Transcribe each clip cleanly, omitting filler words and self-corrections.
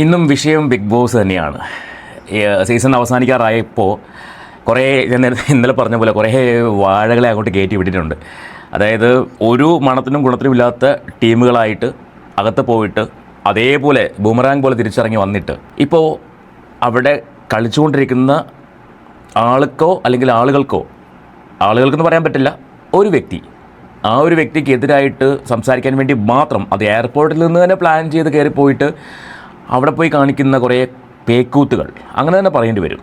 ഇന്നും വിഷയം big boss തന്നെയാണ്. സീസൺ അവസാനിക്കാറായപ്പോൾ കുറേ ഇന്നലെ പറഞ്ഞ പോലെ കുറേ വാഴകളെ അങ്ങോട്ട് കയറ്റി വിട്ടിട്ടുണ്ട്. അതായത് ഒരു മണത്തിനും ഗുണത്തിനും ഇല്ലാത്ത ടീമുകളായിട്ട് അകത്ത് പോയിട്ട് അതേപോലെ ബൂമറാങ് പോലെ തിരിച്ചിറങ്ങി വന്നിട്ട് ഇപ്പോൾ അവിടെ കളിച്ചുകൊണ്ടിരിക്കുന്ന ആൾക്കോ അല്ലെങ്കിൽ ആളുകൾക്കെന്ന് പറയാൻ പറ്റില്ല, ഒരു വ്യക്തി, ആ ഒരു വ്യക്തിക്ക് എതിരായിട്ട് സംസാരിക്കാൻ വേണ്ടി മാത്രം അത് എയർപോർട്ടിൽ നിന്ന് തന്നെ പ്ലാൻ ചെയ്ത് കയറിപ്പോയിട്ട് അവിടെ പോയി കാണിക്കുന്ന കുറേ പേക്കൂത്തുകൾ, അങ്ങനെ തന്നെ പറയേണ്ടി വരും.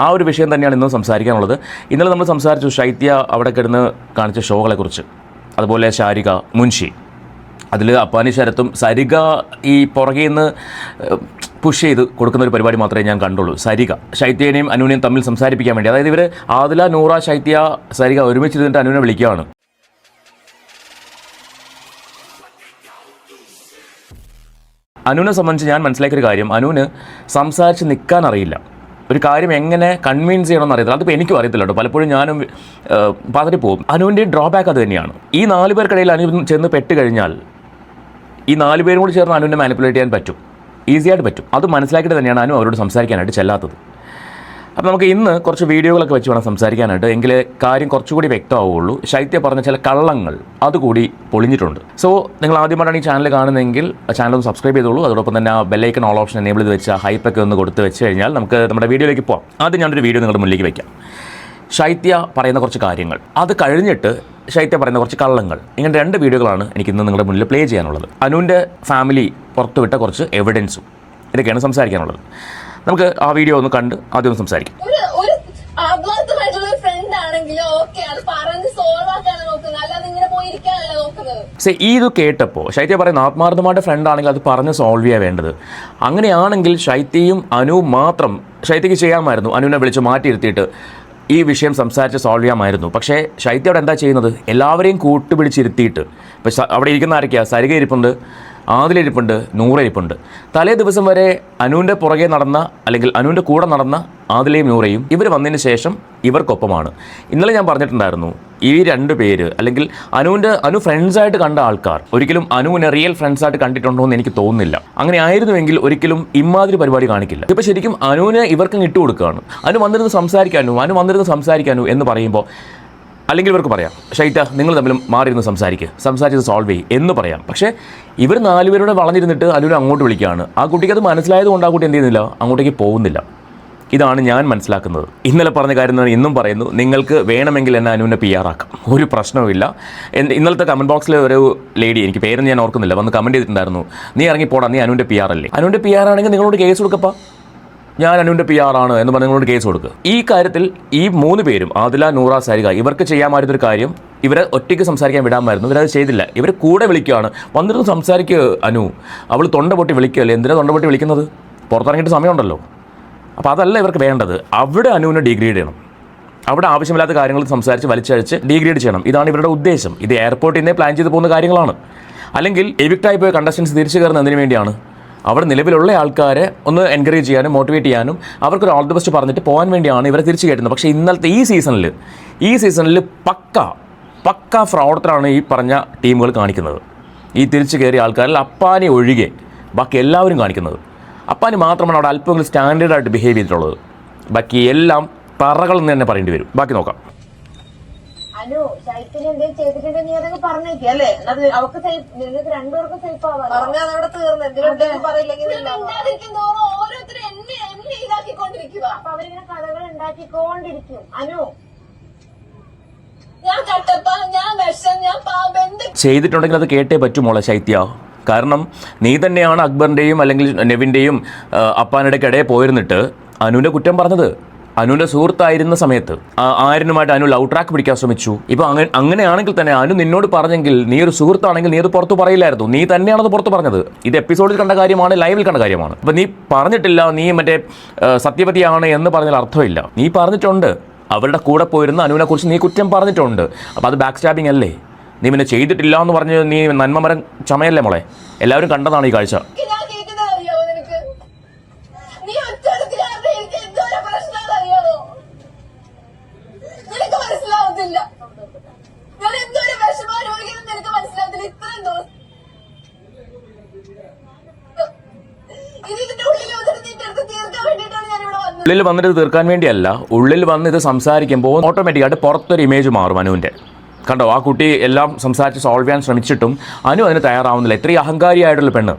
ആ ഒരു വിഷയം തന്നെയാണ് ഇന്നും സംസാരിക്കാനുള്ളത്. ഇന്നലെ നമ്മൾ സംസാരിച്ചു ശൈത്യ അവിടെ കിടന്ന് കാണിച്ച ഷോകളെക്കുറിച്ച്, അതുപോലെ ശാരിക, മുൻഷി, അതിൽ അപ്പാനി ശരത്തും സരിക ഈ പുറകെ നിന്ന് പുഷ് ചെയ്ത് കൊടുക്കുന്ന ഒരു പരിപാടി മാത്രമേ ഞാൻ കണ്ടുള്ളൂ. സരിക ശൈത്യനെയും അനുവിനെയും തമ്മിൽ സംസാരിപ്പിക്കാൻ വേണ്ടി, അതായത് ഇവർ ആദില, നൂറ, ശൈത്യ, സരിക ഒരുമിച്ചിരുന്നിട്ട് അനുവിനെ വിളിക്കുകയാണ്. അനുവിനെ സംബന്ധിച്ച് ഞാൻ മനസ്സിലാക്കിയൊരു കാര്യം, അനുവിന് സംസാരിച്ച് നിൽക്കാൻ അറിയില്ല. ഒരു കാര്യം എങ്ങനെ കൺവിൻസ് ചെയ്യണമെന്ന് അറിയത്തില്ല. അതിപ്പോൾ എനിക്കും അറിയത്തില്ല കേട്ടോ. പലപ്പോഴും ഞാനും പതറിപ്പോവും. അനുവിൻ്റെ ഡ്രോബാക്ക് അത് തന്നെയാണ്. ഈ 4 പേർക്കിടയിൽ അനു ചെന്ന് പെട്ട് കഴിഞ്ഞാൽ ഈ 4 പേരും കൂടി ചേർന്ന് അനുവിനെ മാനിപ്പുലേറ്റ് ചെയ്യാൻ പറ്റും, ഈസിയായിട്ട് പറ്റും. അത് മനസ്സിലാക്കിയിട്ട് തന്നെയാണ് അനു അവരോട് സംസാരിക്കാനായിട്ട് ചെല്ലാത്തത്. അപ്പോൾ നമുക്ക് ഇന്ന് കുറച്ച് വീഡിയോകളൊക്കെ വെച്ച് വേണം സംസാരിക്കാനായിട്ട്, എങ്കിൽ കാര്യം കുറച്ചുകൂടി വ്യക്തമാവുള്ളൂ. ശൈത്യ പറഞ്ഞ ചില കള്ളങ്ങൾ അതുകൂടി പൊളിഞ്ഞിട്ടുണ്ട്. സോ നിങ്ങൾ ആദ്യമായിട്ടാണ് ഈ ചാനൽ കാണുന്നതെങ്കിൽ ചാനൽ ഒന്ന് സബ്സ്ക്രൈബ് ചെയ്തോളൂ. അതോടൊപ്പം തന്നെ ആ ബെല്ലൈക്കൺ ഓൾ ഓപ്ഷൻ എനേബിൾ ചെയ്ത് വെച്ച് ഹൈപ്പൊക്കെ ഒന്ന് കൊടുത്ത് വെച്ച് കഴിഞ്ഞാൽ നമുക്ക് നമ്മുടെ വീഡിയോയിലേക്ക് പോകാം. ആദ്യം ഞാനൊരു വീഡിയോ നിങ്ങളുടെ മുന്നിലേക്ക് വയ്ക്കാം. ശൈത്യ പറയുന്ന കുറച്ച് കാര്യങ്ങൾ, അത് കഴിഞ്ഞിട്ട് ശൈത്യ പറയുന്ന കുറച്ച് കള്ളങ്ങൾ, ഇങ്ങനെ 2 വീഡിയോകളാണ് എനിക്ക് ഇന്ന് നിങ്ങളുടെ മുന്നിൽ പ്ലേ ചെയ്യാനുള്ളത്. അനുവിൻ്റെ ഫാമിലി പുറത്തുവിട്ട കുറച്ച് എവിഡൻസും ഇതൊക്കെയാണ് സംസാരിക്കാനുള്ളത്. നമുക്ക് ആ വീഡിയോ ഒന്ന് കണ്ട് ആദ്യം ഒന്ന് സംസാരിക്കാം. ഇത് കേട്ടപ്പോൾ ശൈത്യ പറയുന്ന ആത്മാർത്ഥമായിട്ട് ഫ്രണ്ട് ആണെങ്കിൽ അത് പറഞ്ഞ് സോൾവ് ചെയ്യാൻ വേണ്ടത്. അങ്ങനെയാണെങ്കിൽ ശൈത്യയും അനുവും മാത്രം ശൈത്യക്ക് ചെയ്യാമായിരുന്നു. അനുവിനെ വിളിച്ച് മാറ്റിയിരുത്തിയിട്ട് ഈ വിഷയം സംസാരിച്ച് സോൾവ് ചെയ്യാമായിരുന്നു. പക്ഷേ ശൈത്യ അവിടെ എന്താ ചെയ്യുന്നത്? എല്ലാവരെയും കൂട്ടുപിടിച്ചിരുത്തിയിട്ട്, ഇപ്പോൾ അവിടെ ഇരിക്കുന്ന ആരൊക്കെയാണ്? സരിക ഇരിപ്പുണ്ട്, ആദിലിരിപ്പുണ്ട്, നൂറയിരിപ്പുണ്ട്. തലേ ദിവസം വരെ അനുവിൻ്റെ പുറകെ നടന്ന അല്ലെങ്കിൽ അനുവിൻ്റെ കൂടെ നടന്ന ആദിലയും നൂറയും ഇവർ വന്നതിന് ശേഷം ഇവർക്കൊപ്പമാണ്. ഇന്നലെ ഞാൻ പറഞ്ഞിട്ടുണ്ടായിരുന്നു, ഈ 2 പേര് അല്ലെങ്കിൽ അനു ഫ്രണ്ട്സായിട്ട് കണ്ട ആൾക്കാർ ഒരിക്കലും അനുവിനെ റിയൽ ഫ്രണ്ട്സായിട്ട് കണ്ടിട്ടുണ്ടോ എന്ന് എനിക്ക് തോന്നുന്നില്ല. അങ്ങനെ ആയിരുന്നുവെങ്കിൽ ഒരിക്കലും ഇമാതിരി പരിപാടി കാണിക്കില്ല. ഇപ്പോൾ ശരിക്കും അനുവിനെ ഇവർക്കും ഇട്ട് കൊടുക്കുകയാണ്. അനു വന്നിരുന്ന് സംസാരിക്കാനു എന്ന് പറയുമ്പോൾ, അല്ലെങ്കിൽ ഇവർക്ക് പറയാം ശൈത്യ നിങ്ങൾ തമ്മിലും മാറിയിരുന്ന് സംസാരിച്ചത് സോൾവ് ചെയ്യും എന്ന് പറയാം. പക്ഷേ ഇവർ 4 പേരോടെ വളഞ്ഞിരുന്നിട്ട് അനുവിനെ അങ്ങോട്ട് വിളിക്കുകയാണ്. ആ കുട്ടിക്ക് അത് മനസ്സിലായത് കൊണ്ട് ആ കുട്ടി എന്ത് ചെയ്യുന്നില്ല, അങ്ങോട്ടേക്ക് പോകുന്നില്ല. ഇതാണ് ഞാൻ മനസ്സിലാക്കുന്നത്. ഇന്നലെ പറഞ്ഞ കാര്യം തന്നെ ഇന്നും പറയുന്നു, നിങ്ങൾക്ക് വേണമെങ്കിൽ എന്നെ അനുവിനെ PR ആക്കാം, ഒരു പ്രശ്നവുമില്ല. ഇന്നലത്തെ കമൻറ്റ് ബോക്സിൽ ഒരു ലേഡി, എനിക്ക് പേരൊന്നും ഞാൻ ഓർക്കുന്നില്ല, വന്ന് കമൻറ്റ് ചെയ്തിട്ടുണ്ടായിരുന്നു, നീ ഇറങ്ങിപ്പോടാ, നീ അനുവിൻ്റെ PR അല്ലേ. അനുവിൻ്റെ PR ആണെങ്കിൽ നിങ്ങളോട് കേസ് കൊടുക്കപ്പാ, ഞാൻ അനുവിൻ്റെ PR ആണ് എന്ന് പറഞ്ഞ് നിങ്ങളോട് കേസ് കൊടുക്കുക. ഈ കാര്യത്തിൽ ഈ 3 പേരും ആദില, നൂറ, സരിക ഇവർക്ക് ചെയ്യാമായിരുന്നൊരു കാര്യം, ഇവരെ ഒറ്റയ്ക്ക് സംസാരിക്കാൻ വിടാമായിരുന്നു. ഇവരത് ചെയ്തില്ല. ഇവർ കൂടെ വിളിക്കുകയാണ്, വന്നിരുന്ന് സംസാരിക്കുക അനു, അവൾ തൊണ്ട പൊട്ടി വിളിക്കുകയല്ലേ. എന്തിനാണ് തൊണ്ട പൊട്ടി വിളിക്കുന്നത്? പുറത്തിറങ്ങിയിട്ട് സമയമുണ്ടല്ലോ. അപ്പോൾ അതല്ല ഇവർക്ക് വേണ്ടത്. അവിടെ അനുവിനെ ഡീഗ്രേഡ് ചെയ്യണം. അവിടെ ആവശ്യമില്ലാത്ത കാര്യങ്ങൾ സംസാരിച്ച് വലിച്ചഴിച്ച് ഡീഗ്രേഡ് ചെയ്യണം. ഇതാണ് ഇവരുടെ ഉദ്ദേശം. ഇത് എയർപോർട്ടിൽ നിന്നേ പ്ലാൻ ചെയ്ത് പോകുന്ന കാര്യങ്ങളാണ്. അല്ലെങ്കിൽ എവിക്റ്റായി പോയ കണ്ടസ്റ്റൻസ് തിരിച്ചു കയറുന്നതിന് വേണ്ടിയാണ്. അവിടെ നിലവിലുള്ള ആൾക്കാരെ ഒന്ന് എൻകറേജ് ചെയ്യാനും മോട്ടിവേറ്റ് ചെയ്യാനും അവർക്കൊരു ഓൾ ദി ബെസ്റ്റ് പറഞ്ഞിട്ട് പോകാൻ വേണ്ടിയാണ് ഇവരെ തിരിച്ചു കയറ്റുന്നത്. പക്ഷേ ഇന്നലത്തെ ഈ സീസണിൽ പക്ക ഫ്രോഡത്തിലാണ് ഈ പറഞ്ഞ ടീമുകൾ കാണിക്കുന്നത്. ഈ തിരിച്ചു കയറിയ ആൾക്കാരിൽ അപ്പാനി ഒഴികെ ബാക്കി എല്ലാവരും കാണിക്കുന്നത്. അപ്പാനി മാത്രമാണ് അവിടെ അല്പമെങ്കിലും സ്റ്റാൻഡേർഡായിട്ട് ബിഹേവ് ചെയ്തിട്ടുള്ളത്. ബാക്കി എല്ലാം പറകൾ എന്ന് തന്നെ പറയേണ്ടി വരും. ബാക്കി നോക്കാം. ചെയ്തിട്ടുണ്ടെങ്കിൽ അത് കേട്ടേ പറ്റുമോളെ ശൈത്യ. കാരണം നീ തന്നെയാണ് അക്ബറിൻ്റെയും അല്ലെങ്കിൽ നെവിൻ്റെയും അപ്പാനിടയ്ക്ക് ഇടയിൽ പോയിരുന്നിട്ട് അനുവിൻ്റെ കുറ്റം പറഞ്ഞത്. അനുവിൻ്റെ സുഹൃത്തായിരുന്ന സമയത്ത് ആര്യനുമായിട്ട് അനു ലവ് ട്രാക്ക് പിടിക്കാൻ ശ്രമിച്ചു. ഇപ്പോൾ അങ്ങനെയാണെങ്കിൽ തന്നെ അനു നിന്നോട് പറഞ്ഞെങ്കിൽ, നീ ഒരു സുഹൃത്താണെങ്കിൽ നീ അത് പുറത്ത് പറയില്ലായിരുന്നു. നീ തന്നെയാണത് പുറത്ത് പറഞ്ഞത്. ഇത് എപ്പിസോഡിൽ കണ്ട കാര്യമാണ്, ലൈവിൽ കണ്ട കാര്യമാണ്. അപ്പോൾ നീ പറഞ്ഞിട്ടില്ല നീ മറ്റേ സത്യവതിയാണ് എന്ന് പറഞ്ഞാൽ അർത്ഥമില്ല. നീ പറഞ്ഞിട്ടുണ്ട്, അവരുടെ കൂടെ പോയിരുന്ന അനുവിനെ കുറിച്ച് നീ കുറ്റം പറഞ്ഞിട്ടുണ്ട്. അപ്പോൾ അത് ബാക്ക് സ്റ്റാബിങ് അല്ലേ? നീ പിന്നെ ചെയ്തിട്ടില്ല എന്ന് പറഞ്ഞ് നീ നന്മമരം ചമയല്ലേ മോളെ? എല്ലാവരും കണ്ടതാണ് ഈ കാഴ്ച. ഉള്ളിൽ വന്നിട്ട് തീർക്കാൻ വേണ്ടിയല്ല, ഉള്ളിൽ വന്ന് ഇത് സംസാരിക്കുമ്പോൾ ഓട്ടോമാറ്റിക്കായിട്ട് പുറത്തൊരു ഇമേജ് മാറും അനുവിൻ്റെ. കണ്ടോ, ആ കുട്ടി എല്ലാം സംസാരിച്ച് സോൾവ് ചെയ്യാൻ ശ്രമിച്ചിട്ടും അനു അതിന് തയ്യാറാവുന്നില്ല. ഇത്രയും അഹങ്കാരിയായിട്ടുള്ള പെണ്ണ്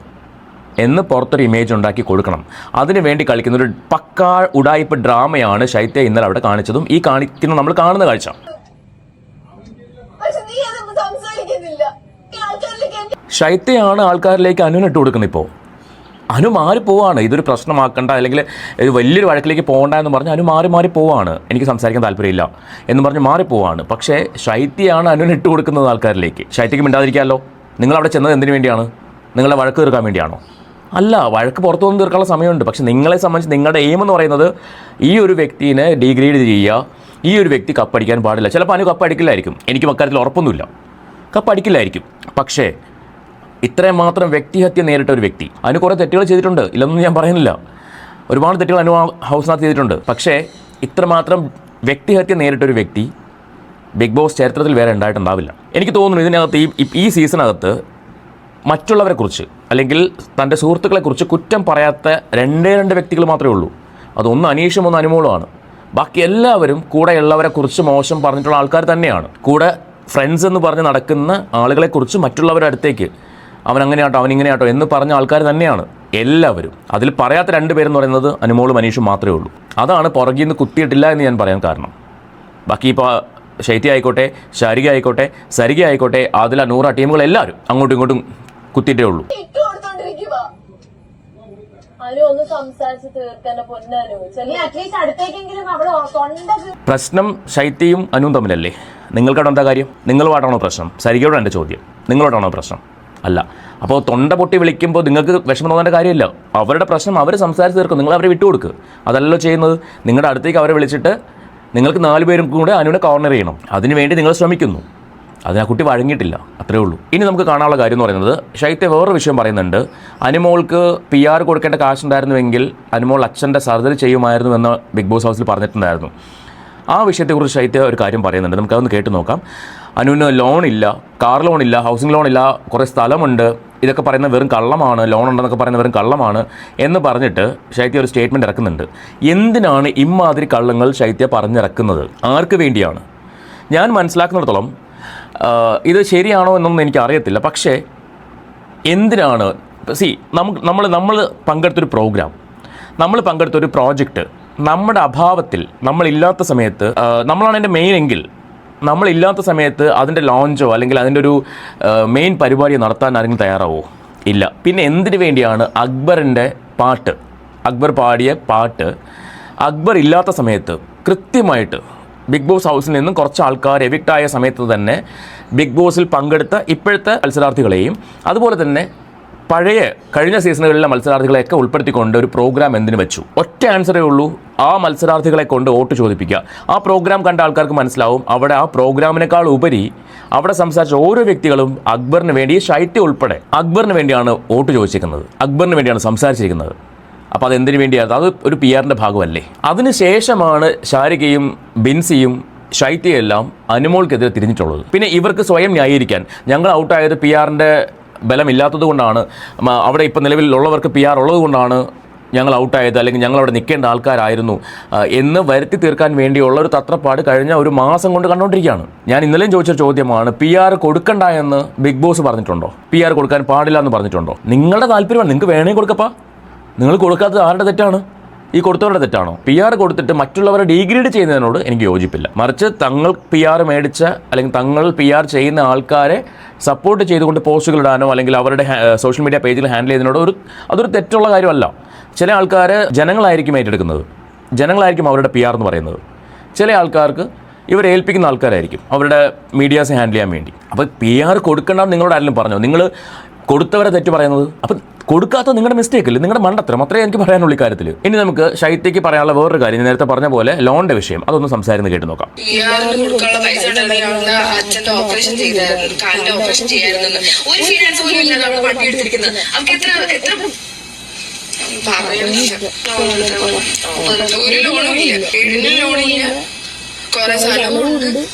എന്ന് പുറത്തൊരു ഇമേജ് ഉണ്ടാക്കി കൊടുക്കണം. അതിനു വേണ്ടി കളിക്കുന്ന ഒരു പക്കാ ഉടായിപ്പ് ഡ്രാമയാണ് ശൈത്യ ഇന്നലെ അവിടെ കാണിച്ചതും ഈ കാണിക്കുന്ന നമ്മൾ കാണുന്ന കാഴ്ച. ശൈത്യയാണ് ആൾക്കാരിലേക്ക് അനുവിനിട്ട് കൊടുക്കുന്നത്. ഇപ്പോൾ അനു മാറിപ്പോവാണ്. ഇതൊരു പ്രശ്നമാക്കണ്ട, അല്ലെങ്കിൽ ഇത് വലിയൊരു വഴക്കിലേക്ക് പോകണ്ട എന്ന് പറഞ്ഞ് അനു മാറി പോവാണ്. എനിക്ക് സംസാരിക്കാൻ താല്പര്യമില്ല എന്ന് പറഞ്ഞ് മാറിപ്പോവാണ്. പക്ഷേ ശൈത്യയാണ് അനുവിനിട്ട് കൊടുക്കുന്നത് ആൾക്കാരിലേക്ക്. ശൈത്യക്ക് മിണ്ടാതിരിക്കാമല്ലോ. നിങ്ങളവിടെ ചെന്നത് എന്തിനു വേണ്ടിയാണ്? നിങ്ങളുടെ വഴക്ക് തീർക്കാൻ വേണ്ടിയാണോ? അല്ല, വഴക്ക് പുറത്തു വന്ന് തീർക്കാനുള്ള സമയമുണ്ട്. പക്ഷെ നിങ്ങളെ സംബന്ധിച്ച് നിങ്ങളുടെ എയിം എന്ന് പറയുന്നത് ഈ ഒരു വ്യക്തിനെ ഡീഗ്രേഡ് ചെയ്യുക, ഈ ഒരു വ്യക്തി കപ്പടിക്കാൻ പാടില്ല. ചിലപ്പോൾ അനു കപ്പടിക്കില്ലായിരിക്കും, എനിക്ക് അക്കാര്യത്തിൽ ഉറപ്പൊന്നുമില്ല, കപ്പടിക്കില്ലായിരിക്കും. പക്ഷേ ഇത്രയും മാത്രം വ്യക്തിഹത്യ നേരിട്ട ഒരു വ്യക്തി. അനു കുറേ തെറ്റുകൾ ചെയ്തിട്ടുണ്ട്, ഇല്ലെന്നൊന്നും ഞാൻ പറയുന്നില്ല. ഒരുപാട് തെറ്റുകൾ അനു ഹൗസിനകത്ത് ചെയ്തിട്ടുണ്ട്. പക്ഷേ ഇത്രമാത്രം വ്യക്തിഹത്യ നേരിട്ടൊരു വ്യക്തി ബിഗ് ബോസ് ചരിത്രത്തിൽ വേറെ ഉണ്ടായിട്ടുണ്ടാവില്ല. എനിക്ക് തോന്നുന്നു ഇതിനകത്ത് ഈ സീസണകത്ത് മറ്റുള്ളവരെക്കുറിച്ച് അല്ലെങ്കിൽ തൻ്റെ സുഹൃത്തുക്കളെക്കുറിച്ച് കുറ്റം പറയാത്ത രണ്ട് വ്യക്തികൾ മാത്രമേ ഉള്ളൂ. അതൊന്ന് അനീഷും ഒന്ന് അനുമോളുമാണ്. ബാക്കി എല്ലാവരും കൂടെയുള്ളവരെക്കുറിച്ച് മോശം പറഞ്ഞിട്ടുള്ള ആൾക്കാർ തന്നെയാണ്. കൂടെ ഫ്രണ്ട്സ് എന്ന് പറഞ്ഞ് നടക്കുന്ന ആളുകളെക്കുറിച്ച് മറ്റുള്ളവരുടെ അടുത്തേക്ക് അവൻ അങ്ങനെയാട്ടോ അവൻ ഇങ്ങനെയാട്ടോ എന്ന് പറഞ്ഞ ആൾക്കാർ തന്നെയാണ് എല്ലാവരും. അതിൽ പറയാത്ത രണ്ട് പേരെന്ന് പറയുന്നത് അനുമോളും അനീഷും മാത്രമേ ഉള്ളൂ. അതാണ് പുറകിൽ നിന്ന് കുത്തിയിട്ടില്ല എന്ന് ഞാൻ പറയാൻ കാരണം. ബാക്കി ഇപ്പോൾ ശൈത്യ ആയിക്കോട്ടെ, ശാരിക ആയിക്കോട്ടെ, സരിക ആയിക്കോട്ടെ, ആദില, നൂറ ടീമുകൾ എല്ലാവരും അങ്ങോട്ടും ഇങ്ങോട്ടും കുത്തിയിട്ടേ ഉള്ളൂ. പ്രശ്നം ശൈത്യയും അനുവും തമ്മിലല്ലേ? നിങ്ങൾക്കവിടെ എന്താ കാര്യം? നിങ്ങളുമായിട്ടാണോ പ്രശ്നം? സരികയോടാണ് എൻ്റെ ചോദ്യം. നിങ്ങളോടാണോ പ്രശ്നം? അല്ല. അപ്പോൾ തൊണ്ട പൊട്ടി വിളിക്കുമ്പോൾ നിങ്ങൾക്ക് വിഷമം തോന്നേണ്ട കാര്യമില്ല. അവരുടെ പ്രശ്നം അവർ സംസാരിച്ച് തീർക്കും. നിങ്ങൾ അവരെ വിട്ടുകൊടുക്കുക. അതല്ലല്ലോ ചെയ്യുന്നത്. നിങ്ങളുടെ അടുത്തേക്ക് അവരെ വിളിച്ചിട്ട് നിങ്ങൾക്ക് 4 പേരും കൂടെ അനുവിനെ കോർണർ ചെയ്യണം. അതിനുവേണ്ടി നിങ്ങൾ ശ്രമിക്കുന്നു. അതിന് ആ കുട്ടി വഴങ്ങിയിട്ടില്ല, അത്രേ ഉള്ളൂ. ഇനി നമുക്ക് കാണാനുള്ള കാര്യം എന്ന് പറയുന്നത്, ശൈത്യ വേറൊരു വിഷയം പറയുന്നുണ്ട്. അനുമോൾക്ക് PR കൊടുക്കേണ്ട കാശുണ്ടായിരുന്നുവെങ്കിൽ അനുമോൾ അച്ഛൻ്റെ സർജറി ചെയ്യുമായിരുന്നു എന്ന് ബിഗ് ബോസ് ഹൗസിൽ പറഞ്ഞിട്ടുണ്ടായിരുന്നു. ആ വിഷയത്തെക്കുറിച്ച് ശൈത്യ ഒരു കാര്യം പറയുന്നുണ്ട്. നമുക്കതൊന്ന് കേട്ട് നോക്കാം. അനുവിന് ലോണില്ല, കാർ ലോണില്ല, ഹൗസിംഗ് ലോണില്ല, കുറേ സ്ഥലമുണ്ട്, ഇതൊക്കെ പറയുന്നത് വെറും കള്ളമാണ്, ലോൺ ഉണ്ടെന്നൊക്കെ പറയുന്നത് വെറും കള്ളമാണ് എന്ന് പറഞ്ഞിട്ട് ശൈത്യ ഒരു സ്റ്റേറ്റ്മെൻറ്റ് ഇറക്കുന്നുണ്ട്. എന്തിനാണ് ഇമ്മാതിരി കള്ളങ്ങൾ ശൈത്യ പറഞ്ഞിറക്കുന്നത്? ആർക്ക് വേണ്ടിയാണ്? ഞാൻ മനസ്സിലാക്കുന്നിടത്തോളം ഇത് ശരിയാണോ എന്നൊന്നും എനിക്കറിയത്തില്ല. പക്ഷേ എന്തിനാണ്? നമ്മൾ പങ്കെടുത്തൊരു പ്രോഗ്രാം, നമ്മൾ പങ്കെടുത്തൊരു പ്രോജക്റ്റ് നമ്മുടെ അഭാവത്തിൽ, നമ്മളില്ലാത്ത സമയത്ത്, നമ്മളാണ് എൻ്റെ മെയിൻ എങ്കിൽ നമ്മളില്ലാത്ത സമയത്ത് അതിൻ്റെ ലോഞ്ചോ അല്ലെങ്കിൽ അതിൻ്റെ ഒരു മെയിൻ പരിപാടി നടത്താൻ ആരെങ്കിലും തയ്യാറാവോ? ഇല്ല. പിന്നെ എന്തിനു വേണ്ടിയാണ് അക്ബറിൻ്റെ പാട്ട്, അക്ബർ പാടിയ പാട്ട് അക്ബർ ഇല്ലാത്ത സമയത്ത് കൃത്യമായിട്ട് ബിഗ് ബോസ് ഹൗസിൽ നിന്നും കുറച്ച് ആൾക്കാർ എവിക്റ്റായ സമയത്ത് തന്നെ ബിഗ് ബോസിൽ പങ്കെടുത്ത ഇപ്പോഴത്തെ മത്സരാർത്ഥികളെയും അതുപോലെ തന്നെ കഴിഞ്ഞ സീസണുകളിലെ മത്സരാർത്ഥികളെയൊക്കെ ഉൾപ്പെടുത്തിക്കൊണ്ട് ഒരു പ്രോഗ്രാം എന്തിനു വെച്ചു? ഒറ്റ ആൻസറേ ഉള്ളൂ, ആ മത്സരാർത്ഥികളെ കൊണ്ട് വോട്ട് ചോദിപ്പിക്കുക. ആ പ്രോഗ്രാം കണ്ട ആൾക്കാർക്ക് മനസ്സിലാവും അവിടെ ആ പ്രോഗ്രാമിനേക്കാൾ ഉപരി അവിടെ സംസാരിച്ച ഓരോ വ്യക്തികളും അക്ബറിന് വേണ്ടി, ശൈത്യ ഉൾപ്പെടെ അക്ബറിന് വേണ്ടിയാണ് വോട്ട് ചോദിച്ചിരിക്കുന്നത്, അക്ബറിന് വേണ്ടിയാണ് സംസാരിച്ചിരിക്കുന്നത്. അപ്പോൾ അതെന്തിനു വേണ്ടിയാണ്? അത് ഒരു PR-ൻ്റെ ഭാഗമല്ലേ? അതിനുശേഷമാണ് ശാരികയും ബിൻസിയും ശൈത്യയെല്ലാം അനുമോൾക്കെതിരെ തിരിഞ്ഞിട്ടുള്ളത്. പിന്നെ ഇവർക്ക് സ്വയം ന്യായീകരിക്കാൻ, ഞങ്ങൾ ഔട്ടായത് PR-ൻ്റെ ബലമില്ലാത്തത് കൊണ്ടാണ്, അവിടെ ഇപ്പോൾ നിലവിലുള്ളവർക്ക് PR ഉള്ളത് കൊണ്ടാണ് ഞങ്ങൾ ഔട്ടായത്, അല്ലെങ്കിൽ ഞങ്ങളവിടെ നിൽക്കേണ്ട ആൾക്കാരായിരുന്നു എന്ന് വരുത്തി തീർക്കാൻ വേണ്ടിയുള്ള ഒരു തത്രപ്പാട് കഴിഞ്ഞ ഒരു മാസം കൊണ്ട് കണ്ടുകൊണ്ടിരിക്കുകയാണ്. ഞാൻ ഇന്നലെയും ചോദിച്ചൊരു ചോദ്യമാണ്, PR കൊടുക്കണ്ട എന്ന് ബിഗ് ബോസ് പറഞ്ഞിട്ടുണ്ടോ? PR കൊടുക്കാൻ പാടില്ല എന്ന് പറഞ്ഞിട്ടുണ്ടോ? നിങ്ങളുടെ താല്പര്യമാണ്, നിങ്ങൾക്ക് വേണമെങ്കിൽ കൊടുക്കപ്പാ. നിങ്ങൾ കൊടുക്കാത്തത് ആരുടെ തെറ്റാണ്? ഈ കൊടുത്തവരുടെ തെറ്റാണോ? PR കൊടുത്തിട്ട് മറ്റുള്ളവരെ ഡീഗ്രേഡ് ചെയ്യുന്നതിനോട് എനിക്ക് യോജിപ്പില്ല. മറിച്ച് തങ്ങൾ PR മേടിച്ച അല്ലെങ്കിൽ തങ്ങൾ PR ചെയ്യുന്ന ആൾക്കാരെ സപ്പോർട്ട് ചെയ്തുകൊണ്ട് പോസ്റ്റുകൾ ഇടാനോ അല്ലെങ്കിൽ അവരുടെ സോഷ്യൽ മീഡിയ പേജിൽ ഹാൻഡിൽ ചെയ്യുന്നതിനോട് അതൊരു തെറ്റുള്ള കാര്യമല്ല. ചില ആൾക്കാർ ജനങ്ങളായിരിക്കും ഏറ്റെടുക്കുന്നത്, ജനങ്ങളായിരിക്കും അവരുടെ PR എന്ന് പറയുന്നത്. ചില ആൾക്കാർക്ക് ഇവരെ ഏൽപ്പിക്കുന്ന ആൾക്കാരായിരിക്കും അവരുടെ മീഡിയാസ് ഹാൻഡിൽ ചെയ്യാൻ വേണ്ടി. അപ്പോൾ PR കൊടുക്കണമെന്ന് നിങ്ങളോട് ആരെങ്കിലും പറഞ്ഞോ? നിങ്ങൾ കൊടുത്തവരെ തെറ്റ് പറയുന്നത്? അപ്പം കൊടുക്കാത്ത നിങ്ങളുടെ മിസ്റ്റേക്ക് അല്ലേ, നിങ്ങളുടെ മണ്ടത്തരം. അത്രേ എനിക്ക് പറയാനുള്ള കാര്യത്തിൽ. ഇനി നമുക്ക് ശൈത്യക്ക് പറയാനുള്ള വേറൊരു കാര്യം, നേരത്തെ പറഞ്ഞ പോലെ ലോണിന്റെ വിഷയം, അതൊന്ന് സംസാരിച്ച് കേട്ട് നോക്കാം.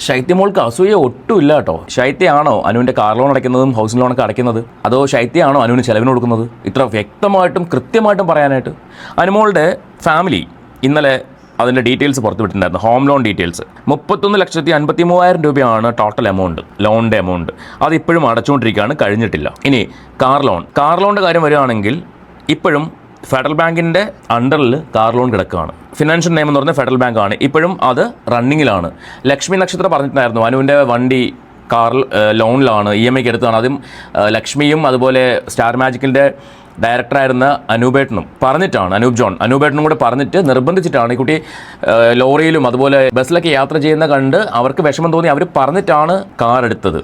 ശൈത്യമോൾക്ക് അസൂയ ഒട്ടുമില്ല കേട്ടോ. ശൈത്യയാണോ അനുവിൻ്റെ കാർ ലോൺ അടയ്ക്കുന്നതും ഹൗസിംഗ് ലോണൊക്കെ അടയ്ക്കുന്നത്, അതോ ശൈത്യയാണോ അനുവിന് ചെലവിന് കൊടുക്കുന്നത്? ഇത്ര വ്യക്തമായിട്ടും കൃത്യമായിട്ടും പറയാനായിട്ട് അനുമോളുടെ ഫാമിലി ഇന്നലെ അതിൻ്റെ ഡീറ്റെയിൽസ് പുറത്തുവിട്ടിട്ടുണ്ടായിരുന്നു. ഹോം ലോൺ ഡീറ്റെയിൽസ് 31,53,000 രൂപയാണ് ടോട്ടൽ എമൗണ്ട്, ലോണിൻ്റെ എമൗണ്ട്. അതിപ്പോഴും അടച്ചുകൊണ്ടിരിക്കുകയാണ്, കഴിഞ്ഞിട്ടില്ല. ഇനി കാർ ലോണിൻ്റെ കാര്യം വരികയാണെങ്കിൽ ഇപ്പോഴും ഫെഡറൽ ബാങ്കിൻ്റെ അണ്ടറിൽ കാർ ലോൺ കിടക്കുകയാണ്. ഫിനാൻഷ്യൽ നെയിം എന്ന് പറഞ്ഞാൽ ഫെഡറൽ ബാങ്കാണ്. ഇപ്പോഴും അത് റണ്ണിങ്ങിലാണ്. ലക്ഷ്മി നക്ഷത്രം പറഞ്ഞിട്ടുണ്ടായിരുന്നു അനുവിൻ്റെ വണ്ടി കാർ ലോണിലാണ്, EMIക്ക് എടുത്തതാണ്. അതും ലക്ഷ്മിയും അതുപോലെ സ്റ്റാർ മാജിക്കിൻ്റെ ഡയറക്ടറായിരുന്ന അനൂപേട്ടനും പറഞ്ഞിട്ടാണ്, അനൂപേട്ടനും കൂടെ പറഞ്ഞിട്ട് നിർബന്ധിച്ചിട്ടാണ് ഈ കുട്ടി ലോറിയിലും അതുപോലെ ബസ്സിലൊക്കെ യാത്ര ചെയ്യുന്ന കണ്ട് അവർക്ക് വിഷമം തോന്നി അവർ പറഞ്ഞിട്ടാണ് കാർ എടുത്തത്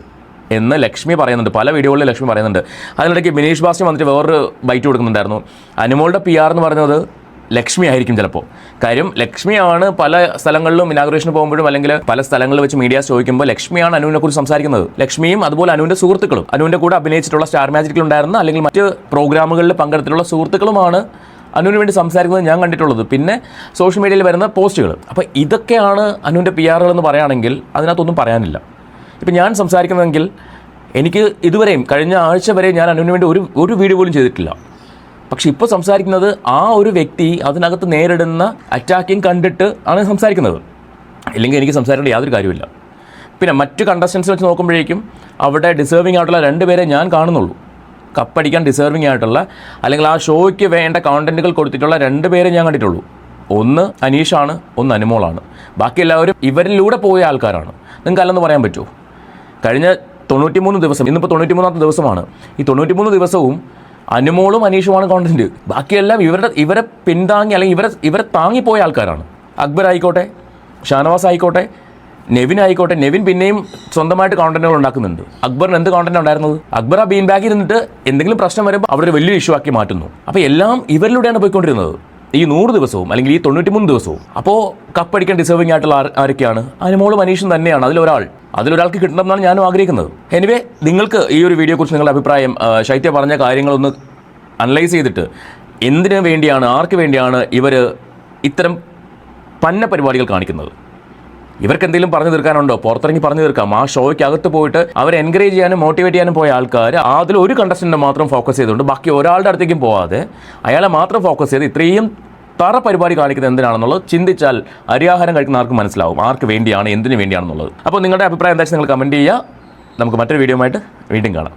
എന്ന് ലക്ഷ്മി പറയുന്നുണ്ട്. പല വീഡിയോകളിൽ ലക്ഷ്മി പറയുന്നുണ്ട്. അതിനിടയ്ക്ക് ബിനീഷ് ബാസ്റ്റി വന്നിട്ട് വേറൊരു ബൈറ്റ് കൊടുക്കുന്നുണ്ടായിരുന്നു. അനുമോളുടെ PR എന്ന് പറയുന്നത് ലക്ഷ്മി ആയിരിക്കും ചിലപ്പോൾ. കാര്യം ലക്ഷ്മിയാണ് പല സ്ഥലങ്ങളിലും ഇനാഗുറേഷന് പോകുമ്പോഴും അല്ലെങ്കിൽ പല സ്ഥലങ്ങളിൽ വെച്ച് മീഡിയാസ് ചോദിക്കുമ്പോൾ ലക്ഷ്മിയാണ് അനുവിനെ കുറിച്ച് സംസാരിക്കുന്നത്. ലക്ഷ്മിയും അതുപോലെ അനുവിൻ്റെ സുഹൃത്തുക്കളും, അനുവിൻ്റെ കൂടെ അഭിനയിച്ചിട്ടുള്ള സ്റ്റാർ മാജിക്കിലുണ്ടായിരുന്ന അല്ലെങ്കിൽ മറ്റ് പ്രോഗ്രാമുകളിൽ പങ്കെടുത്തിട്ടുള്ള സുഹൃത്തുക്കളുമാണ് അനുവിന് വേണ്ടി സംസാരിക്കുന്നത് ഞാൻ കണ്ടിട്ടുള്ളത്. പിന്നെ സോഷ്യൽ മീഡിയയിൽ വരുന്ന പോസ്റ്റുകൾ. അപ്പോൾ ഇതൊക്കെയാണ് അനുവിൻ്റെ PRകൾ എന്ന് പറയുകയാണെങ്കിൽ അതിനകത്തൊന്നും പറയാനില്ല. ഇപ്പം ഞാൻ സംസാരിക്കുന്നതെങ്കിൽ എനിക്ക് ഇതുവരെയും കഴിഞ്ഞ ആഴ്ച വരെ ഞാൻ അനുവിന് വേണ്ടി ഒരു വീഡിയോ പോലും ചെയ്തിട്ടില്ല. പക്ഷെ ഇപ്പോൾ സംസാരിക്കുന്നത് ആ ഒരു വ്യക്തി അതിനകത്ത് നേരിടുന്ന അറ്റാക്കിങ് കണ്ടിട്ട് ആണ് സംസാരിക്കുന്നത്. ഇല്ലെങ്കിൽ എനിക്ക് സംസാരിക്കേണ്ട യാതൊരു കാര്യമില്ല. പിന്നെ മറ്റ് കണ്ടസ്റ്റൻസ് വെച്ച് നോക്കുമ്പോഴേക്കും അവിടെ ഡിസേർവിംഗ് ആയിട്ടുള്ള 2 പേരെ ഞാൻ കാണുന്നുള്ളൂ. കപ്പടിക്കാൻ ഡിസേർവിംഗ് ആയിട്ടുള്ള അല്ലെങ്കിൽ ആ ഷോയ്ക്ക് വേണ്ട കോണ്ടന്റുകൾ കൊടുത്തിട്ടുള്ള 2 പേരെ ഞാൻ കണ്ടിട്ടുള്ളൂ. ഒന്ന് അനീഷാണ്, ഒന്ന് അനുമോളാണ്. ബാക്കി എല്ലാവരും ഇവരിലൂടെ പോയ ആൾക്കാരാണ്. നിങ്ങൾക്ക് അല്ലെന്ന് പറയാൻ പറ്റുമോ? കഴിഞ്ഞ 93 ദിവസം, ഇന്നിപ്പോൾ 93ാമത്തെ ദിവസമാണ്. ഈ 93 ദിവസവും അനുമോളും അനീഷുമാണ് കോണ്ടന്റ്. ബാക്കിയെല്ലാം ഇവരെ പിന്താങ്ങി അല്ലെങ്കിൽ ഇവരെ താങ്ങിപ്പോയ ആൾക്കാരാണ്. അക്ബർ ആയിക്കോട്ടെ, ഷാനവാസ് ആയിക്കോട്ടെ, നെവിൻ ആയിക്കോട്ടെ. നെവിൻ പിന്നെയും സ്വന്തമായിട്ട് കോണ്ടന്റുകൾ ഉണ്ടാക്കുന്നുണ്ട്. അക്ബറിന് എന്ത് കോണ്ടന്റ് ഉണ്ടായിരുന്നത്? അക്ബർ ആ ബീൻ ബാഗിൽ നിന്നിട്ട് എന്തെങ്കിലും പ്രശ്നം വരുമ്പോൾ അവിടെ ഒരു വലിയ ഇഷ്യൂ ആക്കി മാറ്റുന്നു. അപ്പോൾ എല്ലാം ഇവരിലൂടെയാണ് പോയിക്കൊണ്ടിരുന്നത് ഈ 100 ദിവസവും അല്ലെങ്കിൽ ഈ 93 ദിവസവും. അപ്പോൾ കപ്പടിക്കാൻ ഡിസേർവിംഗ് ആയിട്ടുള്ള ആരൊക്കെയാണ്? അനുമോളും അനീഷും തന്നെയാണ്. അതിലൊരാൾക്ക് കിട്ടണമെന്നാണ് ഞാനും ആഗ്രഹിക്കുന്നത്. എനിവേ, നിങ്ങൾക്ക് ഈ ഒരു വീഡിയോയെക്കുറിച്ച് നിങ്ങളുടെ അഭിപ്രായം, ശൈത്യ പറഞ്ഞ കാര്യങ്ങളൊന്ന് അനലൈസ് ചെയ്തിട്ട് എന്തിനു വേണ്ടിയാണ്, ആർക്ക് വേണ്ടിയാണ് ഇവർ ഇത്തരം പന്ന പരിപാടികൾ കാണിക്കുന്നത്? ഇവർക്ക് എന്തെങ്കിലും പറഞ്ഞു തീർക്കാനുണ്ടോ? പുറത്തിറങ്ങി പറഞ്ഞു തീർക്കാം. ആ ഷോയ്ക്ക് അകത്ത് പോയിട്ട് അവരെ എൻകറേജ് ചെയ്യാനും മോട്ടിവേറ്റ് ചെയ്യാനും പോയ ആൾക്കാർ അതിൽ ഒരു കണ്ടസ്റ്റൻറ്റിനെ മാത്രം ഫോക്കസ് ചെയ്തുകൊണ്ട് ബാക്കി ഒരാളുടെ അടുത്തേക്കും പോവാതെ അയാളെ മാത്രം ഫോക്കസ് ചെയ്ത് ഇത്രയും തറ പരിപാടി കാണിക്കുന്നത് എന്തിനാണെന്നുള്ളത് ചിന്തിച്ചാൽ അരിയാഹാരം കഴിക്കുന്ന ആർക്കും മനസ്സിലാവും ആർക്ക് വേണ്ടിയാണ്, എന്തിനു വേണ്ടിയാണെന്നുള്ളത്. അപ്പോൾ നിങ്ങളുടെ അഭിപ്രായം എന്താ വെച്ചാൽ നിങ്ങൾ കമൻറ്റ് ചെയ്യുക. നമുക്ക് മറ്റൊരു വീഡിയോ ആയിട്ട് വീണ്ടും കാണാം.